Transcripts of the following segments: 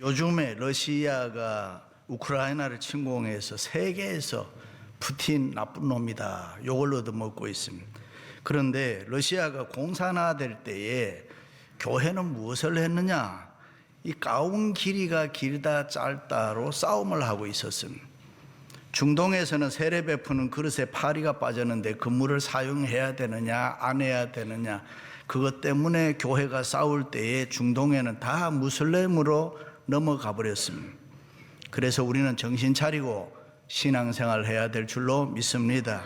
요즘에 러시아가 우크라이나를 침공해서 세계에서 푸틴 나쁜 놈이다 욕을 얻어먹고 있습니다. 그런데 러시아가 공산화될 때에 교회는 무엇을 했느냐? 이 가운 길이가 길다 짧다로 싸움을 하고 있었습니다. 중동에서는 세례 베푸는 그릇에 파리가 빠졌는데 그 물을 사용해야 되느냐 안 해야 되느냐, 그것 때문에 교회가 싸울 때에 중동에는 다 무슬림으로 넘어가 버렸습니다. 그래서 우리는 정신 차리고 신앙생활을 해야 될 줄로 믿습니다.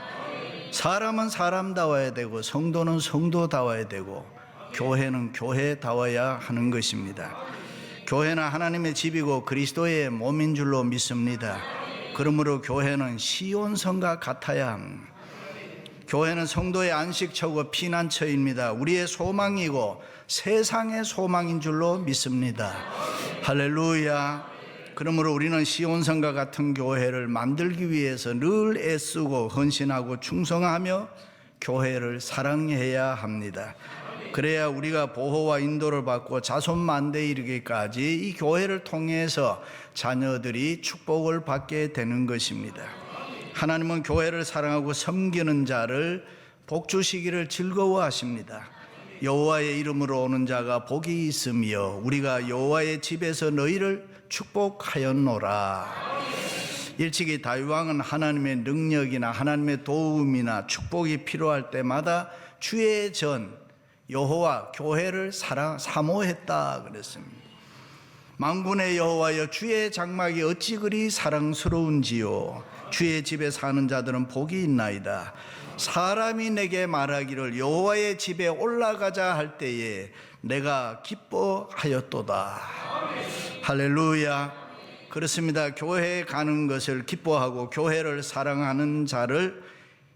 사람은 사람다워야 되고 성도는 성도다워야 되고 교회는 교회다워야 하는 것입니다. 교회는 하나님의 집이고 그리스도의 몸인 줄로 믿습니다. 그러므로 교회는 시온성과 같아야 합니다. 교회는 성도의 안식처고 피난처입니다. 우리의 소망이고 세상의 소망인 줄로 믿습니다. 할렐루야. 그러므로 우리는 시온성과 같은 교회를 만들기 위해서 늘 애쓰고 헌신하고 충성하며 교회를 사랑해야 합니다. 그래야 우리가 보호와 인도를 받고 자손 만대에 이르기까지 이 교회를 통해서 자녀들이 축복을 받게 되는 것입니다. 하나님은 교회를 사랑하고 섬기는 자를 복 주시기를 즐거워하십니다. 여호와의 이름으로 오는 자가 복이 있으며 우리가 여호와의 집에서 너희를 축복하였노라. 일찍이 다윗 왕은 하나님의 능력이나 하나님의 도움이나 축복이 필요할 때마다 주의 전 여호와 교회를 사모했다 그랬습니다. 만군의 여호와여, 주의 장막이 어찌 그리 사랑스러운지요. 주의 집에 사는 자들은 복이 있나이다. 사람이 내게 말하기를 여호와의 집에 올라가자 할 때에 내가 기뻐하였도다. 할렐루야. 그렇습니다. 교회에 가는 것을 기뻐하고 교회를 사랑하는 자를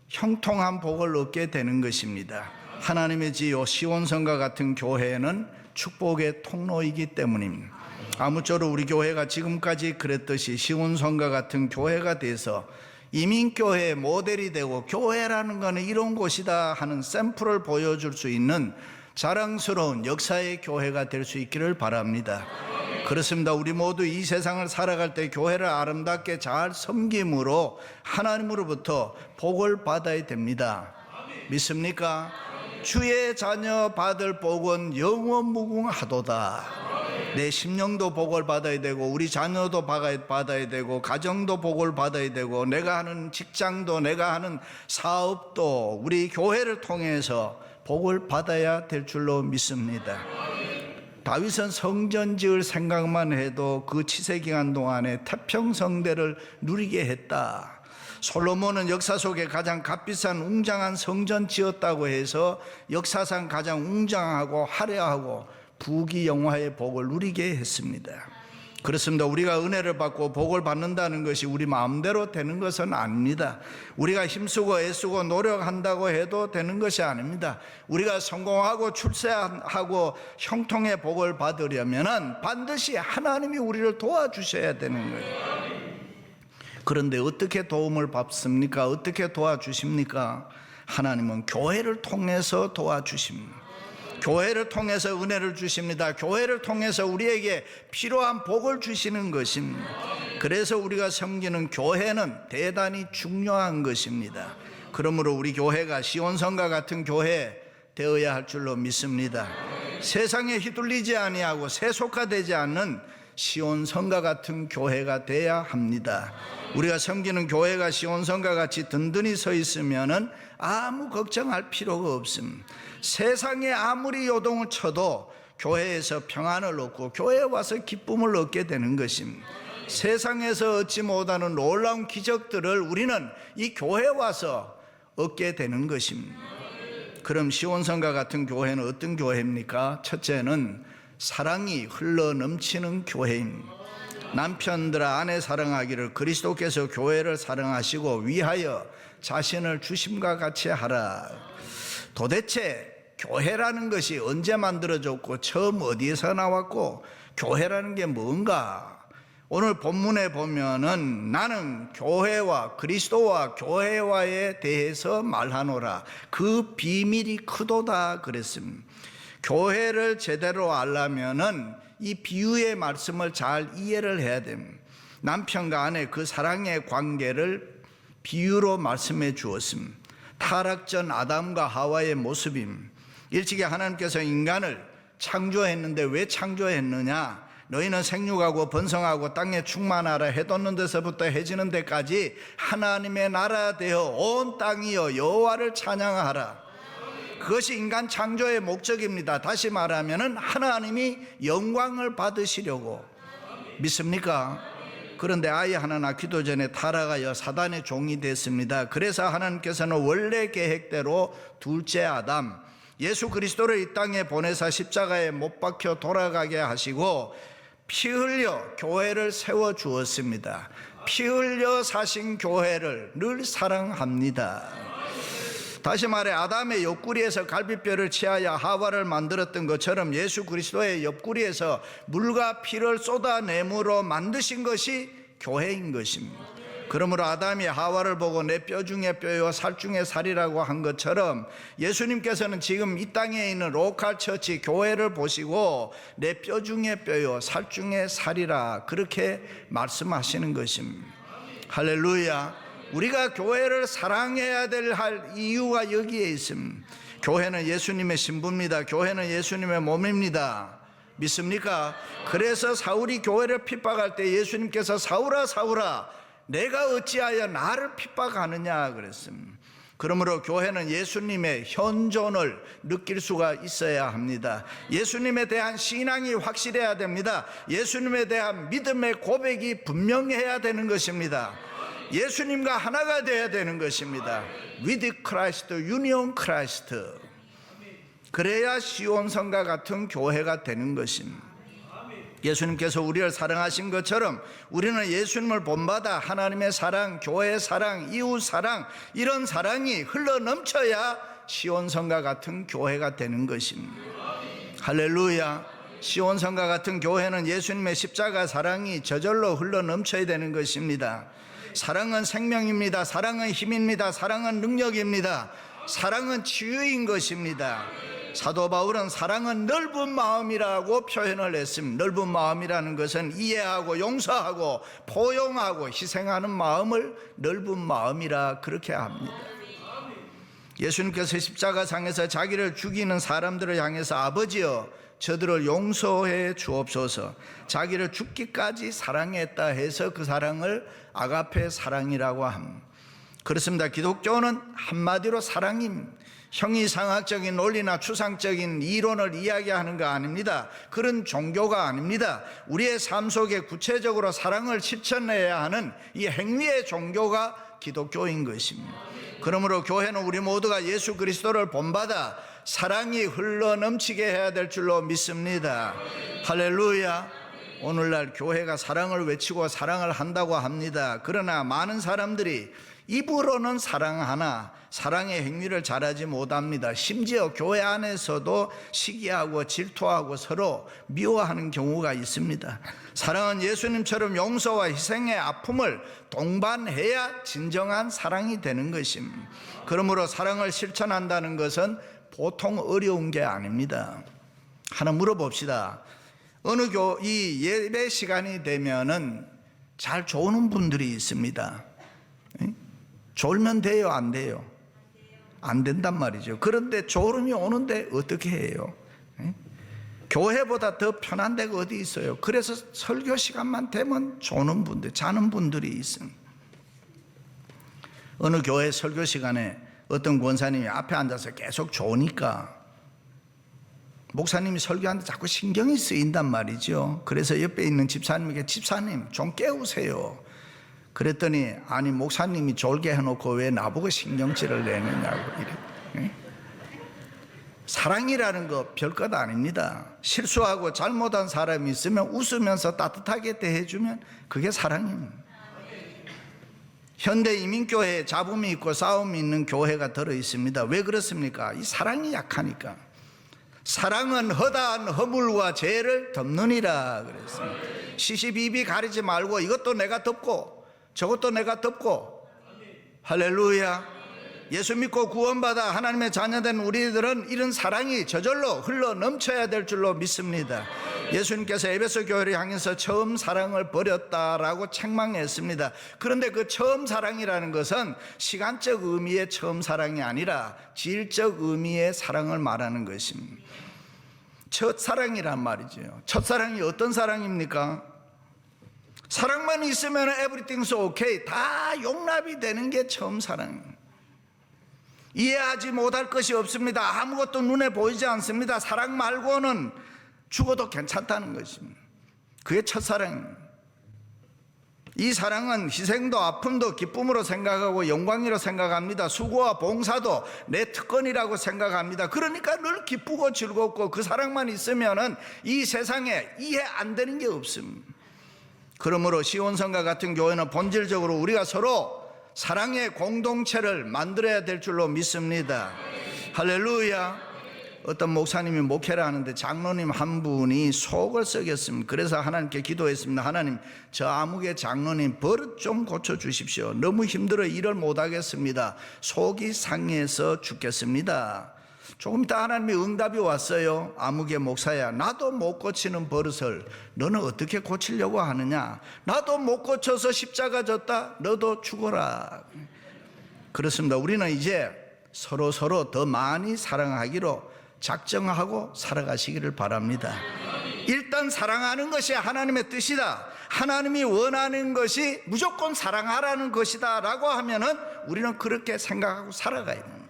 형통한 복을 얻게 되는 것입니다. 하나님의 지요 시온성과 같은 교회는 축복의 통로이기 때문입니다. 아무쪼록 우리 교회가 지금까지 그랬듯이 시온성과 같은 교회가 돼서 이민교회의 모델이 되고 교회라는 것은 이런 곳이다 하는 샘플을 보여줄 수 있는 자랑스러운 역사의 교회가 될 수 있기를 바랍니다. 그렇습니다. 우리 모두 이 세상을 살아갈 때 교회를 아름답게 잘 섬김으로 하나님으로부터 복을 받아야 됩니다. 믿습니까? 주의 자녀 받을 복은 영원무궁하도다. 내 심령도 복을 받아야 되고 우리 자녀도 받아야 되고 가정도 복을 받아야 되고 내가 하는 직장도 내가 하는 사업도 우리 교회를 통해서 복을 받아야 될 줄로 믿습니다. 다윗은 성전 지을 생각만 해도 그 치세기간 동안에 태평성대를 누리게 했다. 솔로몬은 역사 속에 가장 값비싼 웅장한 성전 지었다고 해서 역사상 가장 웅장하고 화려하고 부귀영화의 복을 누리게 했습니다. 그렇습니다. 우리가 은혜를 받고 복을 받는다는 것이 우리 마음대로 되는 것은 아닙니다. 우리가 힘쓰고 애쓰고 노력한다고 해도 되는 것이 아닙니다. 우리가 성공하고 출세하고 형통의 복을 받으려면 반드시 하나님이 우리를 도와주셔야 되는 거예요. 그런데 어떻게 도움을 받습니까? 어떻게 도와주십니까? 하나님은 교회를 통해서 도와주십니다. 교회를 통해서 은혜를 주십니다. 교회를 통해서 우리에게 필요한 복을 주시는 것입니다. 그래서 우리가 섬기는 교회는 대단히 중요한 것입니다. 그러므로 우리 교회가 시온성과 같은 교회 되어야 할 줄로 믿습니다. 세상에 휘둘리지 아니하고 세속화되지 않는 시온성과 같은 교회가 돼야 합니다. 우리가 섬기는 교회가 시온성과 같이 든든히 서 있으면은 아무 걱정할 필요가 없습니다. 세상에 아무리 요동을 쳐도 교회에서 평안을 얻고 교회에 와서 기쁨을 얻게 되는 것입니다. 세상에서 얻지 못하는 놀라운 기적들을 우리는 이 교회에 와서 얻게 되는 것입니다. 그럼 시온성과 같은 교회는 어떤 교회입니까? 첫째는 사랑이 흘러 넘치는 교회입니다. 남편들아 아내 사랑하기를 그리스도께서 교회를 사랑하시고 위하여 자신을 주심과 같이 하라. 도대체 교회라는 것이 언제 만들어졌고 처음 어디에서 나왔고 교회라는 게 뭔가? 오늘 본문에 보면은 나는 교회와 그리스도와 교회와에 대해서 말하노라. 그 비밀이 크도다 그랬습니다. 교회를 제대로 알려면은 이 비유의 말씀을 잘 이해를 해야 됩니다. 남편과 아내 그 사랑의 관계를 비유로 말씀해 주었습니다. 타락 전 아담과 하와의 모습입니다. 일찍이 하나님께서 인간을 창조했는데 왜 창조했느냐? 너희는 생육하고 번성하고 땅에 충만하라, 해 돋는 데서부터 해지는 데까지 하나님의 나라 되어 온 땅이여 여호와를 찬양하라. 그것이 인간 창조의 목적입니다. 다시 말하면 하나님이 영광을 받으시려고. 믿습니까? 그런데 아이 하나 낳기도 전에 타락하여 사단의 종이 됐습니다. 그래서 하나님께서는 원래 계획대로 둘째 아담 예수 그리스도를 이 땅에 보내사 십자가에 못 박혀 돌아가게 하시고 피 흘려 교회를 세워 주었습니다. 피 흘려 사신 교회를 늘 사랑합니다. 다시 말해 아담의 옆구리에서 갈비뼈를 취하여 하와를 만들었던 것처럼 예수 그리스도의 옆구리에서 물과 피를 쏟아내므로 만드신 것이 교회인 것입니다. 그러므로 아담이 하와를 보고 내 뼈 중에 뼈요 살 중에 살이라고 한 것처럼 예수님께서는 지금 이 땅에 있는 로컬 처치 교회를 보시고 내 뼈 중에 뼈요 살 중에 살이라 그렇게 말씀하시는 것입니다. 할렐루야. 우리가 교회를 사랑해야 될 이유가 여기에 있습니다. 교회는 예수님의 신부입니다. 교회는 예수님의 몸입니다. 믿습니까? 그래서 사울이 교회를 핍박할 때 예수님께서 사울아 사울아 내가 어찌하여 나를 핍박하느냐 그랬습니다. 그러므로 교회는 예수님의 현존을 느낄 수가 있어야 합니다. 예수님에 대한 신앙이 확실해야 됩니다. 예수님에 대한 믿음의 고백이 분명해야 되는 것입니다. 예수님과 하나가 되어야 되는 것입니다. With Christ, Union Christ. 그래야 시온성과 같은 교회가 되는 것입니다. 예수님께서 우리를 사랑하신 것처럼 우리는 예수님을 본받아 하나님의 사랑, 교회의 사랑, 이웃 사랑 이런 사랑이 흘러넘쳐야 시온성과 같은 교회가 되는 것입니다. 할렐루야. 시온성과 같은 교회는 예수님의 십자가 사랑이 저절로 흘러넘쳐야 되는 것입니다. 사랑은 생명입니다. 사랑은 힘입니다. 사랑은 능력입니다. 사랑은 치유인 것입니다. 사도 바울은 사랑은 넓은 마음이라고 표현을 했습니다. 넓은 마음이라는 것은 이해하고 용서하고 포용하고 희생하는 마음을 넓은 마음이라 그렇게 합니다. 예수님께서 십자가상에서 자기를 죽이는 사람들을 향해서 아버지여 저들을 용서해 주옵소서, 자기를 죽기까지 사랑했다 해서 그 사랑을 아가페 사랑이라고 합니다. 그렇습니다. 기독교는 한마디로 사랑입니다. 형이상학적인 논리나 추상적인 이론을 이야기하는 거 아닙니다. 그런 종교가 아닙니다. 우리의 삶 속에 구체적으로 사랑을 실천해야 하는 이 행위의 종교가 기독교인 것입니다. 그러므로 교회는 우리 모두가 예수 그리스도를 본받아 사랑이 흘러넘치게 해야 될 줄로 믿습니다. 할렐루야. 오늘날 교회가 사랑을 외치고 사랑을 한다고 합니다. 그러나 많은 사람들이 입으로는 사랑하나 사랑의 행위를 잘하지 못합니다. 심지어 교회 안에서도 시기하고 질투하고 서로 미워하는 경우가 있습니다. 사랑은 예수님처럼 용서와 희생의 아픔을 동반해야 진정한 사랑이 되는 것입니다. 그러므로 사랑을 실천한다는 것은 보통 어려운 게 아닙니다. 하나 물어봅시다. 어느 이 예배 시간이 되면은 잘 조는 분들이 있습니다. 졸면 돼요, 안 돼요? 안 된단 말이죠. 그런데 졸음이 오는데 어떻게 해요? 교회보다 더 편한 데가 어디 있어요? 그래서 설교 시간만 되면 조는 분들, 자는 분들이 있습니다. 어느 교회 설교 시간에 어떤 권사님이 앞에 앉아서 계속 조니까 목사님이 설교하는데 자꾸 신경이 쓰인단 말이죠. 그래서 옆에 있는 집사님에게 집사님 좀 깨우세요. 그랬더니 아니 목사님이 졸게 해놓고 왜 나보고 신경질을 내느냐고 이래. 사랑이라는 거 별것 아닙니다. 실수하고 잘못한 사람이 있으면 웃으면서 따뜻하게 대해주면 그게 사랑입니다. 현대 이민교회에 잡음이 있고 싸움이 있는 교회가 들어 있습니다. 왜 그렇습니까? 이 사랑이 약하니까. 사랑은 허다한 허물과 죄를 덮느니라 그랬습니다. 시시비비 가리지 말고 이것도 내가 덮고 저것도 내가 덮고. 할렐루야. 예수 믿고 구원받아 하나님의 자녀된 우리들은 이런 사랑이 저절로 흘러 넘쳐야 될 줄로 믿습니다. 예수님께서 에베소 교회를 향해서 처음 사랑을 버렸다라고 책망했습니다. 그런데 그 처음 사랑이라는 것은 시간적 의미의 처음 사랑이 아니라 질적 의미의 사랑을 말하는 것입니다. 첫사랑이란 말이죠. 첫사랑이 어떤 사랑입니까? 사랑만 있으면 everything's okay, 다 용납이 되는 게 처음 사랑입니다. 이해하지 못할 것이 없습니다. 아무것도 눈에 보이지 않습니다. 사랑 말고는 죽어도 괜찮다는 것입니다. 그게 첫사랑입니다. 이 사랑은 희생도 아픔도 기쁨으로 생각하고 영광이라고 생각합니다. 수고와 봉사도 내 특권이라고 생각합니다. 그러니까 늘 기쁘고 즐겁고 그 사랑만 있으면은 이 세상에 이해 안 되는 게 없습니다. 그러므로 시온성과 같은 교회는 본질적으로 우리가 서로 사랑의 공동체를 만들어야 될 줄로 믿습니다. 할렐루야. 어떤 목사님이 목회를 하는데 장로님 한 분이 속을 썩였습니다. 그래서 하나님께 기도했습니다. 하나님, 저 아무개 장로님 버릇 좀 고쳐주십시오. 너무 힘들어 일을 못하겠습니다. 속이 상해서 죽겠습니다. 조금 이따 하나님의 응답이 왔어요. 아무개 목사야, 나도 못 고치는 버릇을 너는 어떻게 고치려고 하느냐. 나도 못 고쳐서 십자가 졌다. 너도 죽어라. 그렇습니다. 우리는 이제 서로 더 많이 사랑하기로 작정하고 살아가시기를 바랍니다. 일단 사랑하는 것이 하나님의 뜻이다, 하나님이 원하는 것이 무조건 사랑하라는 것이다 라고 하면은 우리는 그렇게 생각하고 살아가야 됩니다.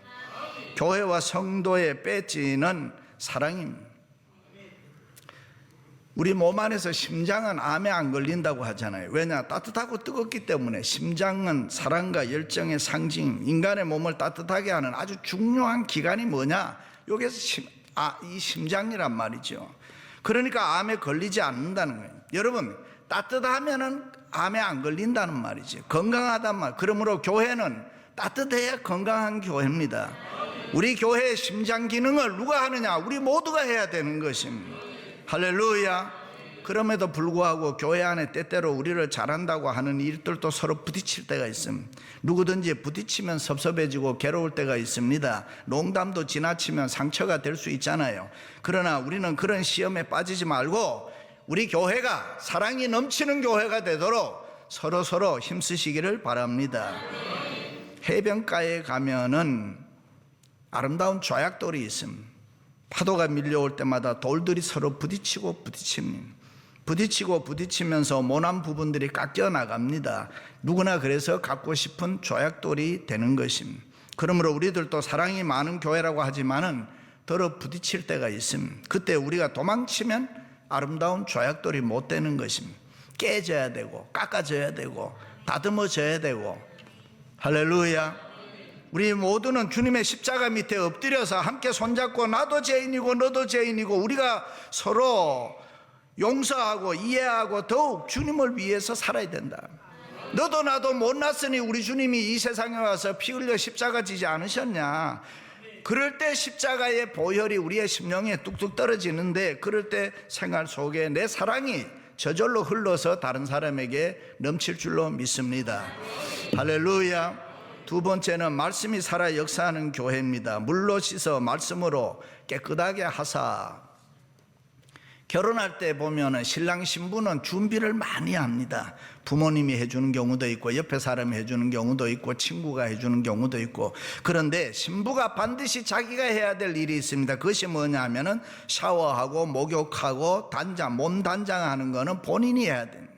교회와 성도의 배지는 사랑입니다. 우리 몸 안에서 심장은 암에 안 걸린다고 하잖아요. 왜냐? 따뜻하고 뜨겁기 때문에. 심장은 사랑과 열정의 상징, 인간의 몸을 따뜻하게 하는 아주 중요한 기관이 뭐냐? 여기서 이 심장이란 말이죠. 그러니까 암에 걸리지 않는다는 거예요. 여러분, 따뜻하면은 암에 안 걸린다는 말이죠. 건강하단 말. 그러므로 교회는 따뜻해야 건강한 교회입니다. 우리 교회의 심장 기능을 누가 하느냐? 우리 모두가 해야 되는 것입니다. 할렐루야. 그럼에도 불구하고 교회 안에 때때로 우리를 잘한다고 하는 일들도 서로 부딪힐 때가 있습니다. 누구든지 부딪히면 섭섭해지고 괴로울 때가 있습니다. 농담도 지나치면 상처가 될 수 있잖아요. 그러나 우리는 그런 시험에 빠지지 말고 우리 교회가 사랑이 넘치는 교회가 되도록 서로 힘쓰시기를 바랍니다. 해변가에 가면은 아름다운 조약돌이 있습니다. 파도가 밀려올 때마다 돌들이 서로 부딪히고 부딪힙니다. 부딪히고 부딪히면서 모난 부분들이 깎여 나갑니다. 누구나 그래서 갖고 싶은 조약돌이 되는 것입니다. 그러므로 우리들도 사랑이 많은 교회라고 하지만은 더러 부딪힐 때가 있습니다. 그때 우리가 도망치면 아름다운 조약돌이 못 되는 것입니다. 깨져야 되고 깎아져야 되고 다듬어져야 되고. 할렐루야. 우리 모두는 주님의 십자가 밑에 엎드려서 함께 손잡고 나도 죄인이고 너도 죄인이고 우리가 서로 용서하고 이해하고 더욱 주님을 위해서 살아야 된다. 너도 나도 못났으니 우리 주님이 이 세상에 와서 피 흘려 십자가 지지 않으셨냐. 그럴 때 십자가의 보혈이 우리의 심령에 뚝뚝 떨어지는데, 그럴 때 생활 속에 내 사랑이 저절로 흘러서 다른 사람에게 넘칠 줄로 믿습니다. 할렐루야. 두 번째는 말씀이 살아 역사하는 교회입니다. 물로 씻어 말씀으로 깨끗하게 하사. 결혼할 때 보면 신랑 신부는 준비를 많이 합니다. 부모님이 해주는 경우도 있고 옆에 사람이 해주는 경우도 있고 친구가 해주는 경우도 있고. 그런데 신부가 반드시 자기가 해야 될 일이 있습니다. 그것이 뭐냐 하면은 샤워하고 목욕하고 몸 단장하는 거는 본인이 해야 됩니다.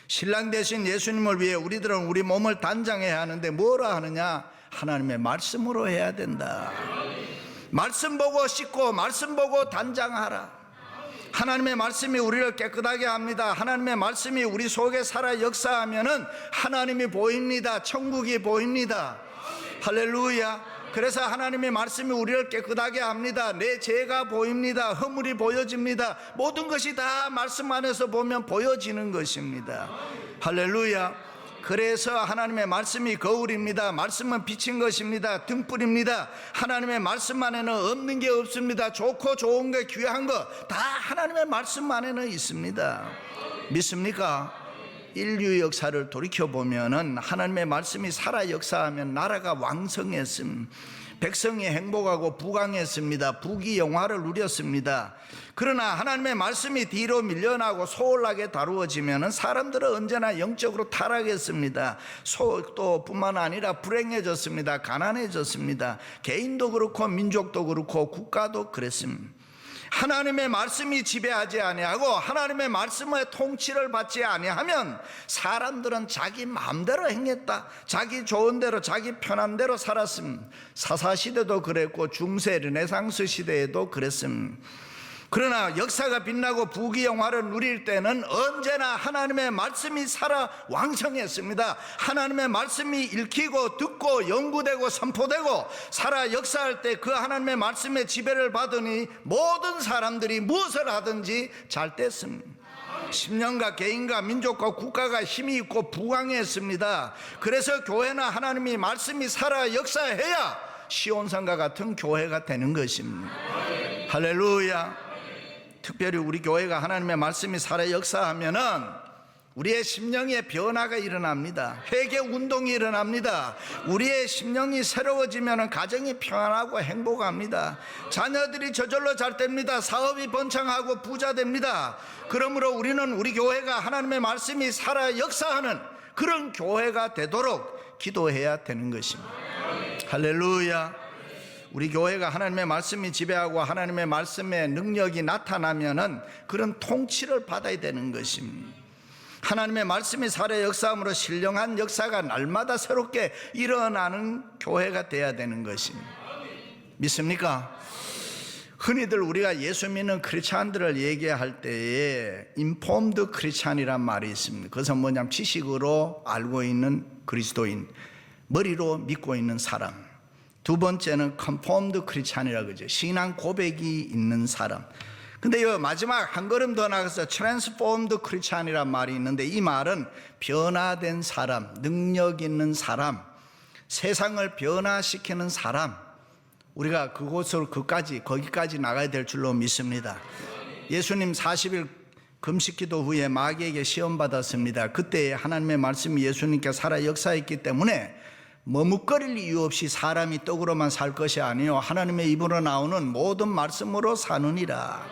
신랑 대신 예수님을 위해 우리들은 우리 몸을 단장해야 하는데 뭐라 하느냐? 하나님의 말씀으로 해야 된다. 말씀 보고 씻고 말씀 보고 단장하라. 하나님의 말씀이 우리를 깨끗하게 합니다. 하나님의 말씀이 우리 속에 살아 역사하면은 하나님이 보입니다. 천국이 보입니다. 할렐루야. 그래서 하나님의 말씀이 우리를 깨끗하게 합니다. 내 죄가 보입니다. 허물이 보여집니다. 모든 것이 다 말씀 안에서 보면 보여지는 것입니다. 할렐루야. 그래서 하나님의 말씀이 거울입니다. 말씀은 비친 것입니다. 등불입니다. 하나님의 말씀 안에는 없는 게 없습니다. 좋고 좋은 게 귀한 거 다 하나님의 말씀 안에는 있습니다. 믿습니까? 인류 역사를 돌이켜보면은 하나님의 말씀이 살아 역사하면 나라가 왕성했음. 백성이 행복하고 부강했습니다. 부귀영화를 누렸습니다. 그러나 하나님의 말씀이 뒤로 밀려나고 소홀하게 다루어지면 사람들은 언제나 영적으로 타락했습니다. 또 뿐만 아니라 불행해졌습니다. 가난해졌습니다. 개인도 그렇고 민족도 그렇고 국가도 그랬습니다. 하나님의 말씀이 지배하지 아니하고 하나님의 말씀의 통치를 받지 아니하면 사람들은 자기 마음대로 행했다. 자기 좋은 대로 자기 편한 대로 살았습니다. 사사시대도 그랬고 중세 르네상스 시대에도 그랬습니다. 그러나 역사가 빛나고 부귀영화를 누릴 때는 언제나 하나님의 말씀이 살아 왕성했습니다. 하나님의 말씀이 읽히고 듣고 연구되고 선포되고 살아 역사할 때 그 하나님의 말씀의 지배를 받으니 모든 사람들이 무엇을 하든지 잘 됐습니다. 십년과 개인과 민족과 국가가 힘이 있고 부강했습니다. 그래서 교회나 하나님이 말씀이 살아 역사해야 시온산과 같은 교회가 되는 것입니다. 할렐루야. 특별히 우리 교회가 하나님의 말씀이 살아 역사하면은 우리의 심령의 변화가 일어납니다. 회개 운동이 일어납니다. 우리의 심령이 새로워지면은 가정이 평안하고 행복합니다. 자녀들이 저절로 잘 됩니다. 사업이 번창하고 부자 됩니다. 그러므로 우리는 우리 교회가 하나님의 말씀이 살아 역사하는 그런 교회가 되도록 기도해야 되는 것입니다. 할렐루야. 우리 교회가 하나님의 말씀이 지배하고 하나님의 말씀의 능력이 나타나면은 그런 통치를 받아야 되는 것입니다. 하나님의 말씀이 살아 역사함으로 신령한 역사가 날마다 새롭게 일어나는 교회가 돼야 되는 것입니다. 믿습니까? 흔히들 우리가 예수 믿는 크리스찬들을 얘기할 때에 인폼드 크리스찬이란 말이 있습니다. 그것은 뭐냐면 지식으로 알고 있는 그리스도인, 머리로 믿고 있는 사람. 두 번째는 컨폼드 크리스찬이라고 그러죠. 신앙 고백이 있는 사람. 근데 이 마지막 한 걸음 더 나가서 트랜스포임드 크리스찬이란 말이 있는데 이 말은 변화된 사람, 능력 있는 사람, 세상을 변화시키는 사람. 우리가 그곳으로 거기까지 나가야 될 줄로 믿습니다. 예수님 40일 금식기도 후에 마귀에게 시험 받았습니다. 그때 하나님의 말씀이 예수님께 살아 역사했기 때문에 머뭇거릴 이유 없이 사람이 떡으로만 살 것이 아니요 하나님의 입으로 나오는 모든 말씀으로 사느니라.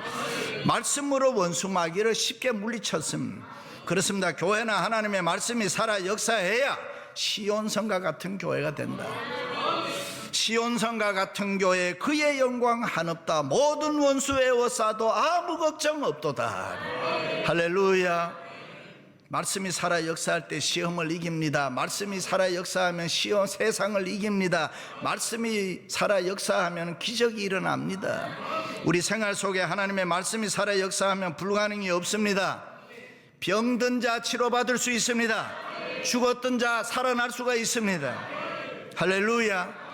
말씀으로 원수 마귀를 쉽게 물리쳤습니다. 그렇습니다. 교회나 하나님의 말씀이 살아 역사해야 시온성과 같은 교회가 된다. 시온성과 같은 교회 그의 영광 한없다. 모든 원수 에워싸도 아무 걱정 없도다. 할렐루야. 말씀이 살아 역사할 때 시험을 이깁니다. 말씀이 살아 역사하면 세상을 이깁니다. 말씀이 살아 역사하면 기적이 일어납니다. 우리 생활 속에 하나님의 말씀이 살아 역사하면 불가능이 없습니다. 병든 자 치료받을 수 있습니다. 죽었던 자 살아날 수가 있습니다. 할렐루야.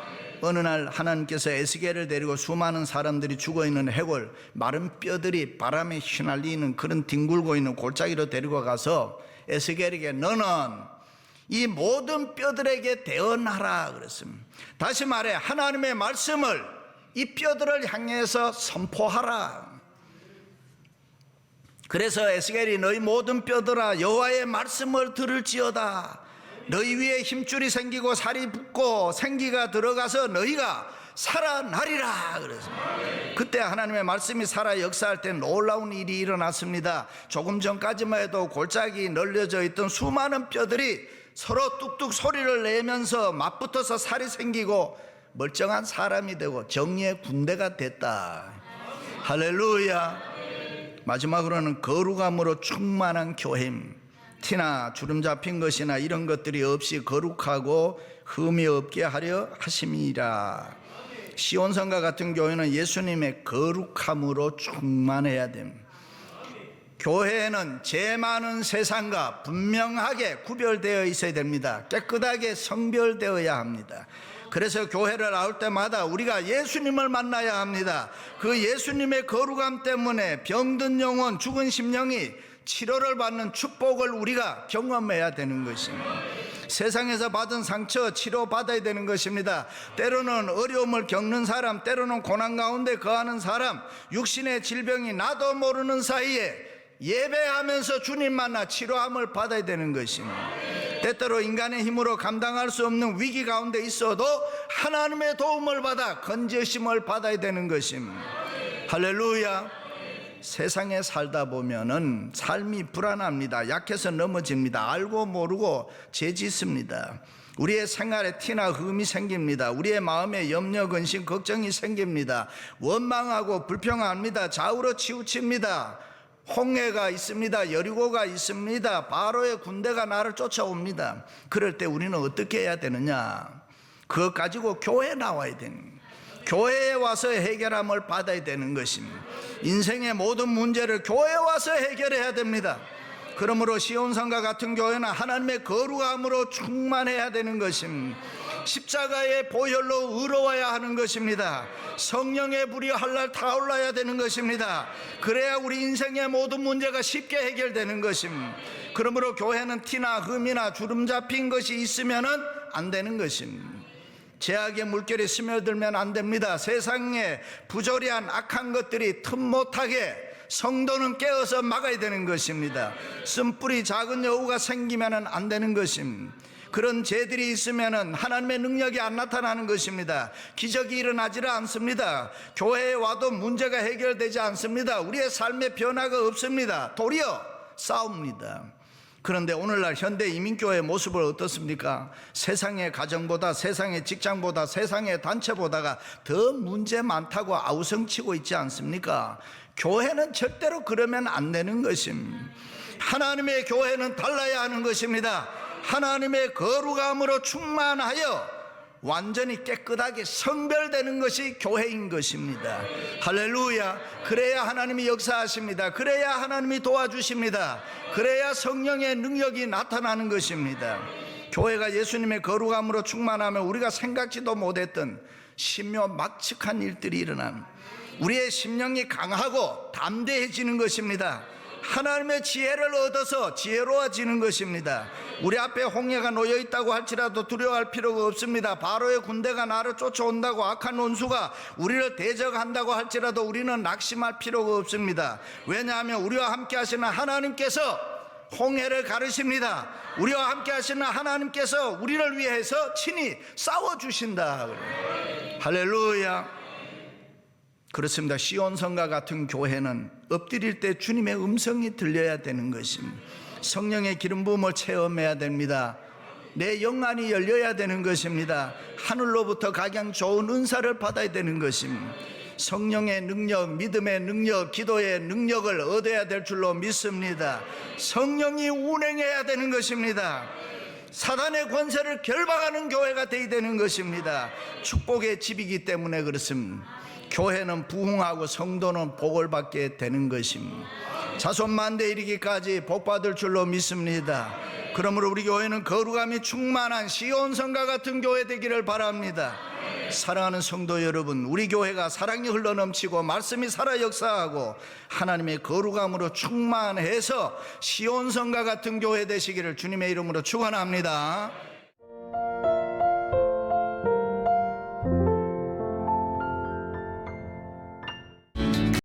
어느 날 하나님께서 에스겔을 데리고 수많은 사람들이 죽어있는 해골, 마른 뼈들이 바람에 휘날리는 그런 뒹굴고 있는 골짜기로 데리고 가서 에스겔에게 너는 이 모든 뼈들에게 대언하라 그랬습니다. 다시 말해 하나님의 말씀을 이 뼈들을 향해서 선포하라. 그래서 에스겔이 너희 모든 뼈들아 여호와의 말씀을 들을지어다. 너희 위에 힘줄이 생기고 살이 붙고 생기가 들어가서 너희가 살아나리라 그랬습니다. 그때 하나님의 말씀이 살아 역사할 때 놀라운 일이 일어났습니다. 조금 전까지만 해도 골짜기 널려져 있던 수많은 뼈들이 서로 뚝뚝 소리를 내면서 맞붙어서 살이 생기고 멀쩡한 사람이 되고 정의의 군대가 됐다. 할렐루야. 마지막으로는 거룩함으로 충만한 교회입니다. 티나 주름 잡힌 것이나 이런 것들이 없이 거룩하고 흠이 없게 하려 하심이라. 시온성과 같은 교회는 예수님의 거룩함으로 충만해야 됩니다. 교회는 죄 많은 세상과 분명하게 구별되어 있어야 됩니다. 깨끗하게 성별되어야 합니다. 그래서 교회를 나올 때마다 우리가 예수님을 만나야 합니다. 그 예수님의 거룩함 때문에 병든 영혼, 죽은 심령이 치료를 받는 축복을 우리가 경험해야 되는 것입니다. 세상에서 받은 상처 치료받아야 되는 것입니다. 때로는 어려움을 겪는 사람, 때로는 고난 가운데 거하는 사람, 육신의 질병이 나도 모르는 사이에 예배하면서 주님 만나 치료함을 받아야 되는 것입니다. 때때로 인간의 힘으로 감당할 수 없는 위기 가운데 있어도 하나님의 도움을 받아 건지심을 받아야 되는 것입니다. 할렐루야. 세상에 살다 보면은 삶이 불안합니다. 약해서 넘어집니다. 알고 모르고 죄 짓습니다. 우리의 생활에 티나 흠이 생깁니다. 우리의 마음에 염려, 근심, 걱정이 생깁니다. 원망하고 불평합니다. 좌우로 치우칩니다. 홍해가 있습니다. 여리고가 있습니다. 바로의 군대가 나를 쫓아옵니다. 그럴 때 우리는 어떻게 해야 되느냐? 그것 가지고 교회에 나와야 되는 거예요. 교회에 와서 해결함을 받아야 되는 것입니다. 인생의 모든 문제를 교회에 와서 해결해야 됩니다. 그러므로 시온성과 같은 교회는 하나님의 거룩함으로 충만해야 되는 것입니다. 십자가의 보혈로 의로워야 하는 것입니다. 성령의 불이 할랄 타올라야 되는 것입니다. 그래야 우리 인생의 모든 문제가 쉽게 해결되는 것입니다. 그러므로 교회는 티나 흠이나 주름 잡힌 것이 있으면 안 되는 것입니다. 죄악의 물결이 스며들면 안 됩니다. 세상에 부조리한 악한 것들이 틈 못하게 성도는 깨어서 막아야 되는 것입니다. 쓴뿌리 작은 여우가 생기면 안 되는 것입니다. 그런 죄들이 있으면 하나님의 능력이 안 나타나는 것입니다. 기적이 일어나지를 않습니다. 교회에 와도 문제가 해결되지 않습니다. 우리의 삶의 변화가 없습니다. 도리어 싸웁니다. 그런데 오늘날 현대 이민교회의 모습은 어떻습니까? 세상의 가정보다, 세상의 직장보다, 세상의 단체보다가 더 문제 많다고 아우성치고 있지 않습니까? 교회는 절대로 그러면 안 되는 것입니다. 하나님의 교회는 달라야 하는 것입니다. 하나님의 거룩함으로 충만하여 완전히 깨끗하게 성별되는 것이 교회인 것입니다. 할렐루야. 그래야 하나님이 역사하십니다. 그래야 하나님이 도와주십니다. 그래야 성령의 능력이 나타나는 것입니다. 교회가 예수님의 거룩함으로 충만하면 우리가 생각지도 못했던 신묘막측한 일들이 일어납니다. 우리의 심령이 강하고 담대해지는 것입니다. 하나님의 지혜를 얻어서 지혜로워지는 것입니다. 우리 앞에 홍해가 놓여 있다고 할지라도 두려워할 필요가 없습니다. 바로의 군대가 나를 쫓아온다고 악한 원수가 우리를 대적한다고 할지라도 우리는 낙심할 필요가 없습니다. 왜냐하면 우리와 함께 하시는 하나님께서 홍해를 가르십니다. 우리와 함께 하시는 하나님께서 우리를 위해서 친히 싸워주신다. 할렐루야. 그렇습니다. 시온성과 같은 교회는 엎드릴 때 주님의 음성이 들려야 되는 것입니다. 성령의 기름 부음을 체험해야 됩니다. 내 영안이 열려야 되는 것입니다. 하늘로부터 각양 좋은 은사를 받아야 되는 것입니다. 성령의 능력, 믿음의 능력, 기도의 능력을 얻어야 될 줄로 믿습니다. 성령이 운행해야 되는 것입니다. 사단의 권세를 결박하는 교회가 되어야 되는 것입니다. 축복의 집이기 때문에 그렇습니다. 교회는 부흥하고 성도는 복을 받게 되는 것입니다. 자손만대 이르기까지 복받을 줄로 믿습니다. 그러므로 우리 교회는 거룩함이 충만한 시온성과 같은 교회 되기를 바랍니다. 사랑하는 성도 여러분, 우리 교회가 사랑이 흘러넘치고 말씀이 살아 역사하고 하나님의 거룩함으로 충만해서 시온성과 같은 교회 되시기를 주님의 이름으로 축원합니다.